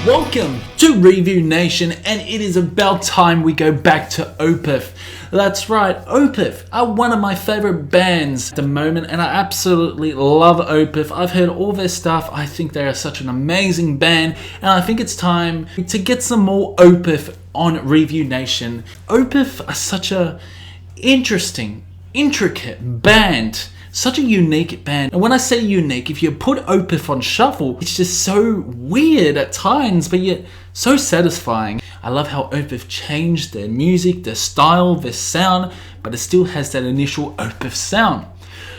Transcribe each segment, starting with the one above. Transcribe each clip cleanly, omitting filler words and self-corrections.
Welcome to Review Nation, and it is about time we go back to Opeth. That's right, Opeth are one of my favorite bands at the moment, and I absolutely love Opeth. I've heard all their stuff. I think they are such an amazing band, and I think it's time to get some more Opeth on Review Nation. Opeth are such a interesting, intricate band. Such a unique band. And when I say unique, if you put Opeth on shuffle, it's just so weird at times, but yet so satisfying. I love how Opeth changed their music, their style, their sound, but it still has that initial Opeth sound.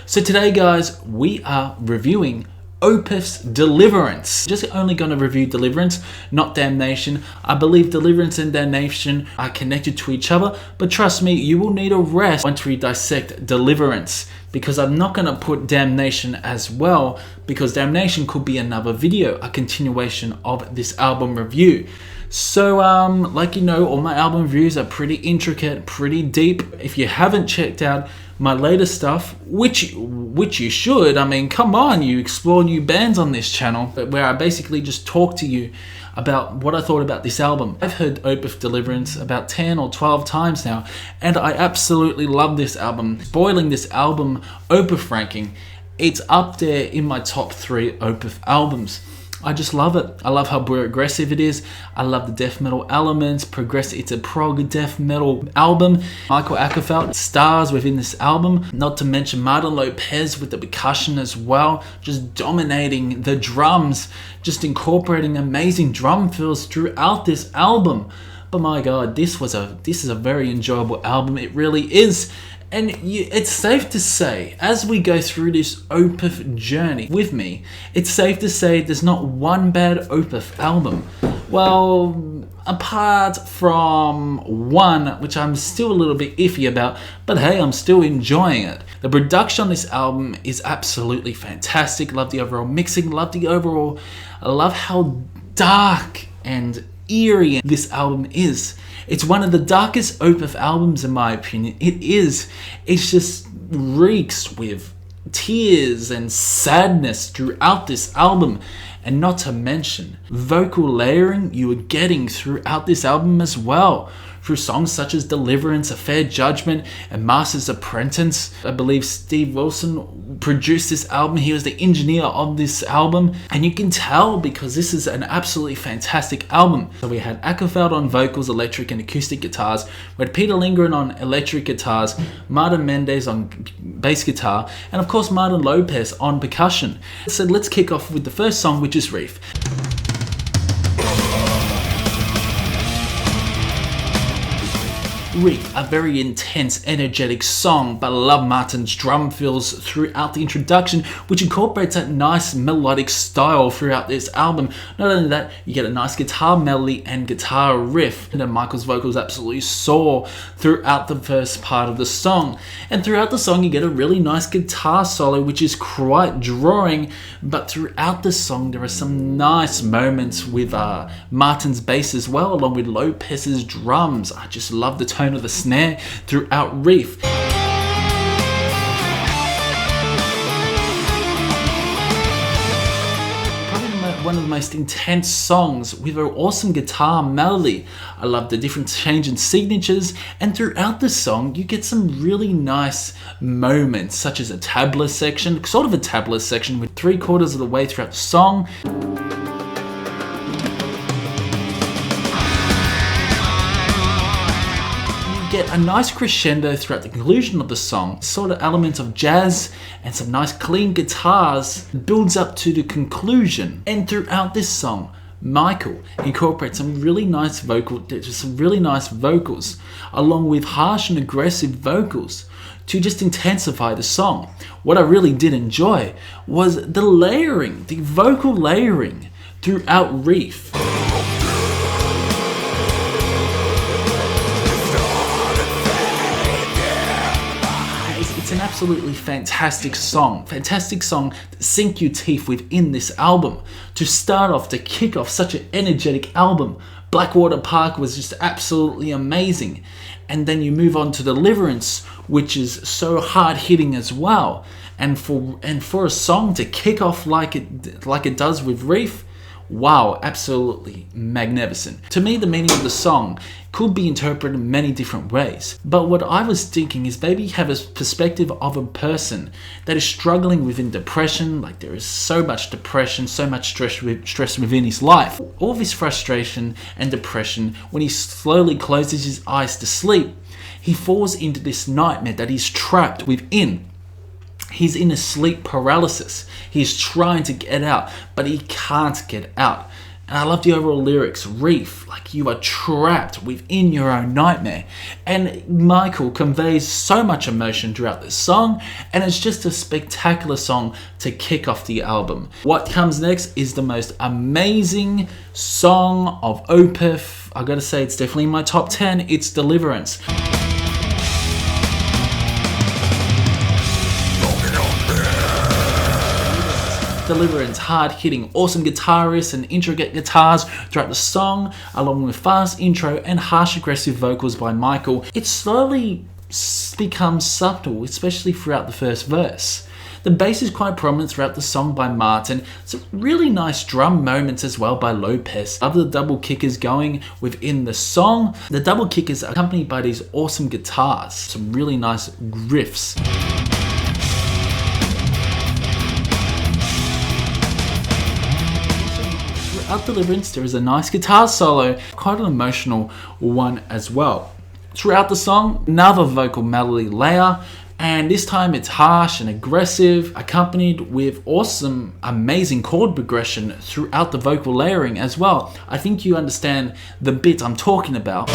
So today, guys, we are reviewing Opeth's Deliverance. Just only going to review Deliverance, not Damnation. I believe Deliverance and Damnation are connected to each other, but trust me, you will need a rest once we dissect Deliverance, because I'm not going to put Damnation as well, because Damnation could be another video, a continuation of this album review. So, like you know, all my album reviews are pretty intricate, pretty deep. If you haven't checked out my latest stuff, which you should, I mean, come on, you explore new bands on this channel, where I basically just talk to you about what I thought about this album. I've heard Opeth Deliverance about 10 or 12 times now, and I absolutely love this album. Spoiling this album Opeth ranking, it's up there in my top 3 Opeth albums. I just love it. I love how progressive it is. I love the death metal elements. It's a prog death metal album. Michael Ackerfeld stars within this album. Not to mention Martin Lopez with the percussion as well, just dominating the drums, just incorporating amazing drum fills throughout this album. But my God, this is a very enjoyable album. It really is. And it's safe to say, as we go through this Opeth journey with me, it's safe to say there's not one bad Opeth album. Well, apart from one, which I'm still a little bit iffy about, but hey, I'm still enjoying it. The production on this album is absolutely fantastic. Love the overall mixing, I love how dark and eerie this album is. It's one of the darkest Opeth albums in my opinion. It's just reeks with tears and sadness throughout this album. And not to mention vocal layering you are getting throughout this album as well, through songs such as Deliverance, A Fair Judgment, and Master's Apprentice. I believe Steve Wilson produced this album. He was the engineer of this album, and you can tell because this is an absolutely fantastic album. So we had Ackerfeld on vocals, electric and acoustic guitars. We had Peter Lindgren on electric guitars, Martin Mendez on bass guitar, and of course Martin Lopez on percussion. So let's kick off with the first song, which is Wreath. Wreath, a very intense, energetic song, but I love Martin's drum fills throughout the introduction, which incorporates that nice melodic style throughout this album. Not only that, you get a nice guitar melody and guitar riff, and then Michael's vocals absolutely soar throughout the first part of the song. And throughout the song, you get a really nice guitar solo, which is quite drawing, but throughout the song, there are some nice moments with Martin's bass as well, along with Lopez's drums. I just love the tone of the snare throughout Wreath. Probably one of the most intense songs with an awesome guitar melody. I love the different change in signatures, and throughout the song you get some really nice moments, such as a tabla section, with 3/4 of the way throughout the song. Get a nice crescendo throughout the conclusion of the song, sort of elements of jazz and some nice clean guitars builds up to the conclusion. And throughout this song, Michael incorporates some really nice vocals along with harsh and aggressive vocals to just intensify the song. What I really did enjoy was the layering, the vocal layering throughout Wreath. It's an absolutely fantastic song to sink your teeth within this album. To start off, to kick off such an energetic album, Blackwater Park was just absolutely amazing. And then you move on to Deliverance, which is so hard hitting as well. And for a song to kick off like it does with Wreath, Wow, absolutely magnificent. To me, the meaning of the song could be interpreted in many different ways. But what I was thinking is maybe have a perspective of a person that is struggling within depression, like there is so much depression, so much stress within his life. All this frustration and depression, when he slowly closes his eyes to sleep, he falls into this nightmare that he's trapped within. He's in a sleep paralysis. He's trying to get out, but he can't get out. And I love the overall lyrics, Wreath, like you are trapped within your own nightmare. And Michael conveys so much emotion throughout this song, and it's just a spectacular song to kick off the album. What comes next is the most amazing song of Opeth. I gotta say, it's definitely in my top 10. It's Deliverance. Deliverance, hard-hitting, awesome guitarists and intricate guitars throughout the song, along with fast intro and harsh aggressive vocals by Michael. It slowly becomes subtle, especially throughout the first verse. The bass is quite prominent throughout the song by Martin. Some really nice drum moments as well by Lopez. Love the double kickers going within the song. The double kickers are accompanied by these awesome guitars. Some really nice riffs. Throughout Deliverance, there is a nice guitar solo, quite an emotional one as well. Throughout the song, another vocal melody layer, and this time it's harsh and aggressive, accompanied with awesome, amazing chord progression throughout the vocal layering as well. I think you understand the bit I'm talking about.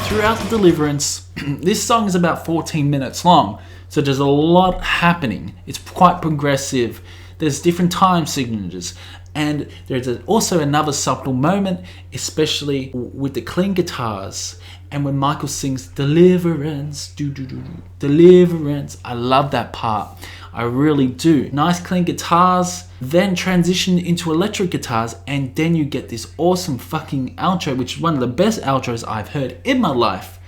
Throughout the Deliverance, this song is about 14 minutes long. So there's a lot happening. It's quite progressive. There's different time signatures. And there's also another subtle moment, especially with the clean guitars. And when Michael sings Deliverance, Deliverance, I love that part. I really do. Nice clean guitars, then transition into electric guitars, and then you get this awesome fucking outro, which is one of the best outros I've heard in my life.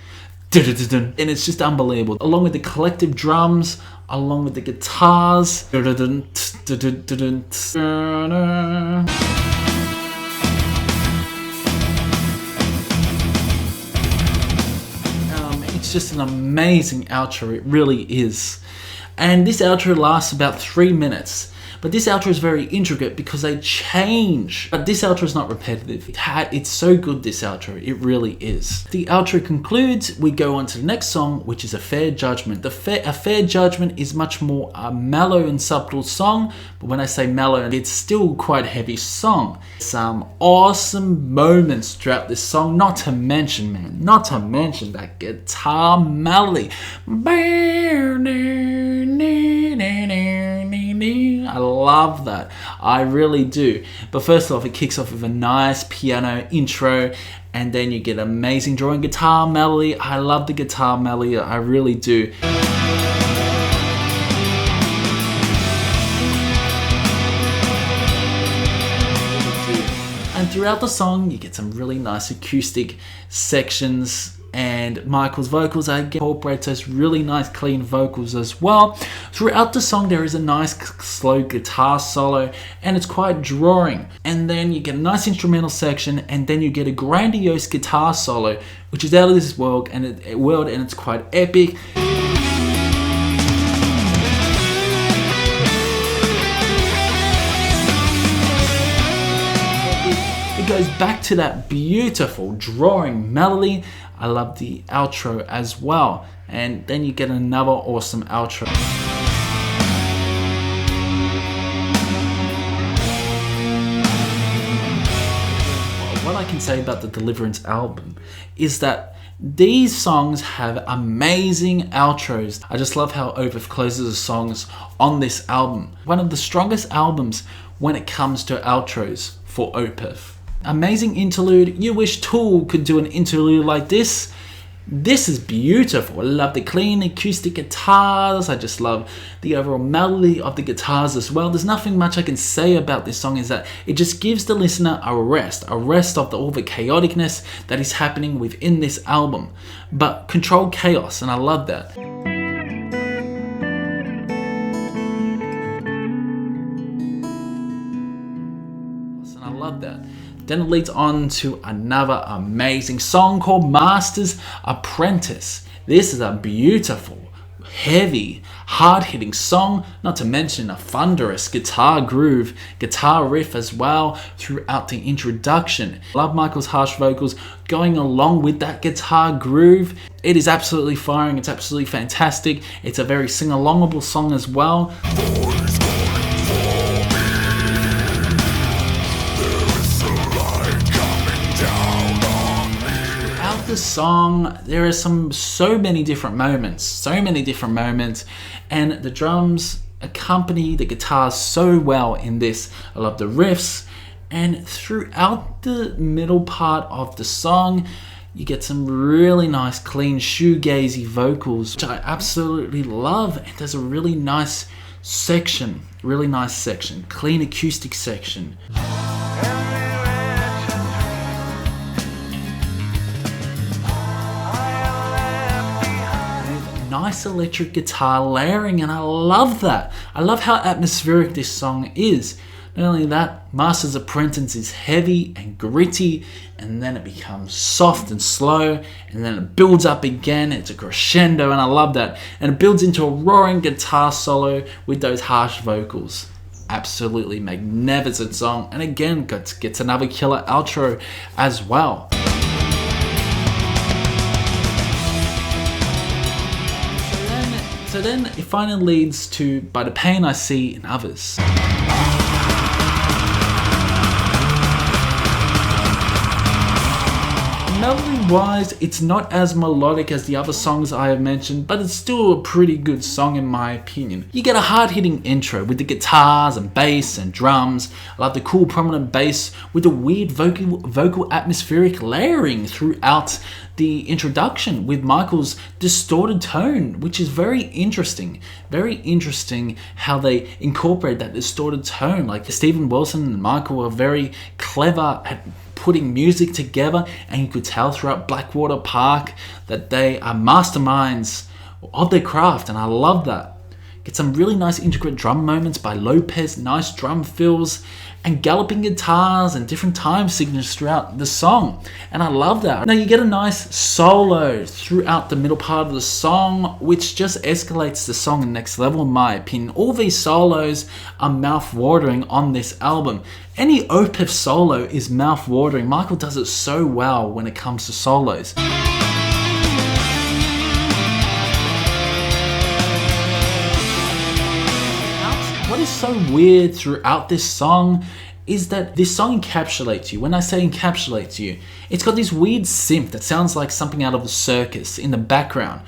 And it's just unbelievable. Along with the collective drums, along with the guitars. It's just an amazing outro, it really is. And this outro lasts about 3 minutes. But this outro is very intricate because they change. But this outro is not repetitive. It's so good, this outro. It really is. The outro concludes. We go on to the next song, which is A Fair Judgment. A Fair Judgment is much more a mellow and subtle song. But when I say mellow, it's still quite a heavy song. Some awesome moments throughout this song. Not to mention that guitar melody. I love that. I really do. But first off, it kicks off with a nice piano intro, and then you get amazing drawing guitar melody. I love the guitar melody. I really do. And throughout the song, you get some really nice acoustic sections. And Michael's vocals incorporate those really nice clean vocals as well. Throughout the song there is a nice slow guitar solo, and it's quite drawing. And then you get a nice instrumental section, and then you get a grandiose guitar solo, which is out of this world, and it's quite epic. It goes back to that beautiful drawing melody. I love the outro as well. And then you get another awesome outro. What I can say about the Deliverance album is that these songs have amazing outros. I just love how Opeth closes the songs on this album. One of the strongest albums when it comes to outros for Opeth. Amazing interlude. You wish Tool could do an interlude like this. This is beautiful. I love the clean acoustic guitars. I just love the overall melody of the guitars as well. There's nothing much I can say about this song, is that it just gives the listener a rest of all the chaoticness that is happening within this album. But controlled chaos, and I love that. Then it leads on to another amazing song called Master's Apprentice. This is a beautiful, heavy, hard-hitting song, not to mention a thunderous guitar groove, guitar riff as well throughout the introduction. Love Michael's harsh vocals going along with that guitar groove. It is absolutely firing, it's absolutely fantastic. It's a very sing-alongable song as well. The song, there are so many different moments, and the drums accompany the guitars so well in this. I love the riffs, and throughout the middle part of the song you get some really nice clean shoegazy vocals, which I absolutely love. And there's a really nice section, clean acoustic section. Nice electric guitar layering, and I love that. I love how atmospheric this song is. Not only that, Master's Apprentice is heavy and gritty, and then it becomes soft and slow, and then it builds up again. It's a crescendo, and I love that. And it builds into a roaring guitar solo with those harsh vocals. Absolutely magnificent song, and again gets another killer outro as well. So then it finally leads to By the Pain I See in Others. Melody-wise, it's not as melodic as the other songs I have mentioned, but it's still a pretty good song in my opinion. You get a hard-hitting intro with the guitars and bass and drums. I love the cool prominent bass with the weird vocal atmospheric layering throughout the introduction with Michael's distorted tone, which is very interesting. Very interesting how they incorporate that distorted tone. Like Steven Wilson and Michael are very clever at putting music together, and you could tell throughout Blackwater Park that they are masterminds of their craft, and I love that. Get some really nice intricate drum moments by Lopez, nice drum fills, and galloping guitars and different time signatures throughout the song, and I love that. Now you get a nice solo throughout the middle part of the song, which just escalates the song to the next level in my opinion. All these solos are mouth-watering on this album. Any Opeth solo is mouth-watering. Michael does it so well when it comes to solos. What is so weird throughout this song is that this song encapsulates you. When I say encapsulates you, it's got this weird synth that sounds like something out of a circus in the background.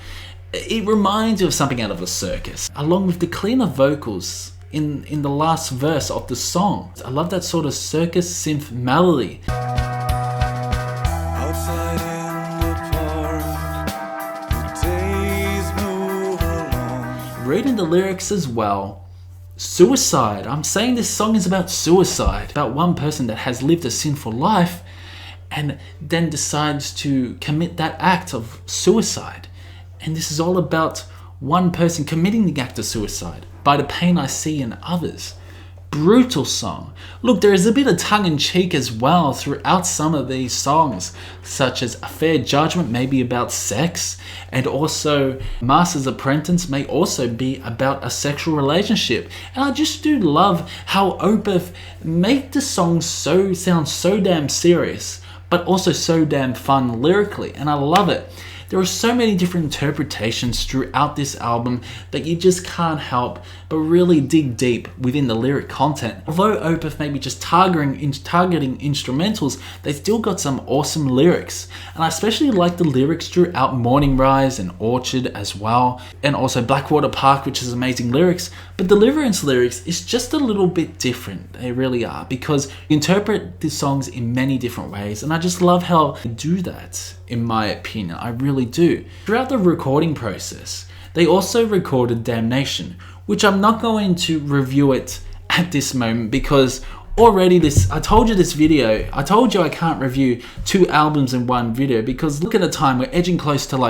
It reminds you of something out of a circus, along with the cleaner vocals in the last verse of the song. I love that sort of circus synth melody. Outside in the park, the days move along. Reading the lyrics as well, suicide. I'm saying this song is about suicide, about one person that has lived a sinful life and then decides to commit that act of suicide. And this is all about one person committing the act of suicide. By the Pain I See in Others. Brutal song. Look, there is a bit of tongue-in-cheek as well throughout some of these songs, such as A Fair Judgment may be about sex, and also Master's Apprentice may also be about a sexual relationship. And I just do love how Opeth make the songs sound so damn serious, but also so damn fun lyrically, and I love it. There are so many different interpretations throughout this album that you just can't help but really dig deep within the lyric content. Although Opeth may be just targeting instrumentals, they still got some awesome lyrics. And I especially like the lyrics throughout Morning Rise and Orchard as well. And also Blackwater Park, which is amazing lyrics. But Deliverance lyrics is just a little bit different. They really are, because you interpret the songs in many different ways. And I just love how they do that, in my opinion. I really do. Throughout the recording process, they also recorded Damnation, which I'm not going to review it at this moment because already I told you I can't review 2 albums in one video, because look at the time, we're edging closer to a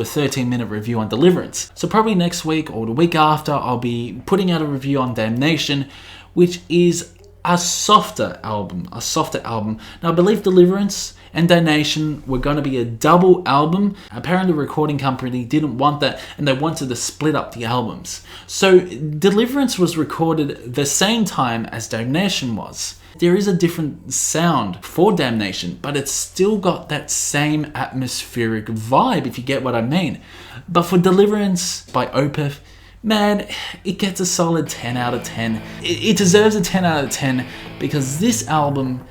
13-minute review on Deliverance. So probably next week or the week after, I'll be putting out a review on Damnation, which is a softer album. Now I believe Deliverance and Damnation were going to be a double album. Apparently the recording company didn't want that and they wanted to split up the albums. So Deliverance was recorded the same time as Damnation was. There is a different sound for Damnation, but it's still got that same atmospheric vibe, if you get what I mean. But for Deliverance by Opeth, man, it gets a solid 10 out of 10. It deserves a 10 out of 10 because this album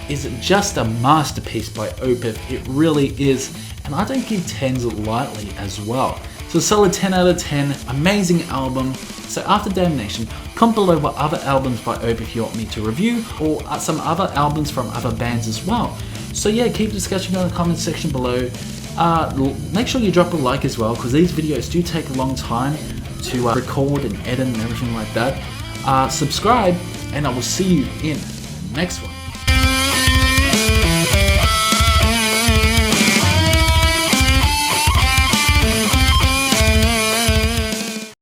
is just a masterpiece by Opeth. It really is. And I don't give 10s lightly as well. So a solid 10 out of 10, amazing album. So after Damnation, comment below what other albums by Opeth you want me to review, or some other albums from other bands as well. So yeah, keep discussing in the comment section below. Make sure you drop a like as well, because these videos do take a long time to record and edit and everything like that. Subscribe, and I will see you in the next one.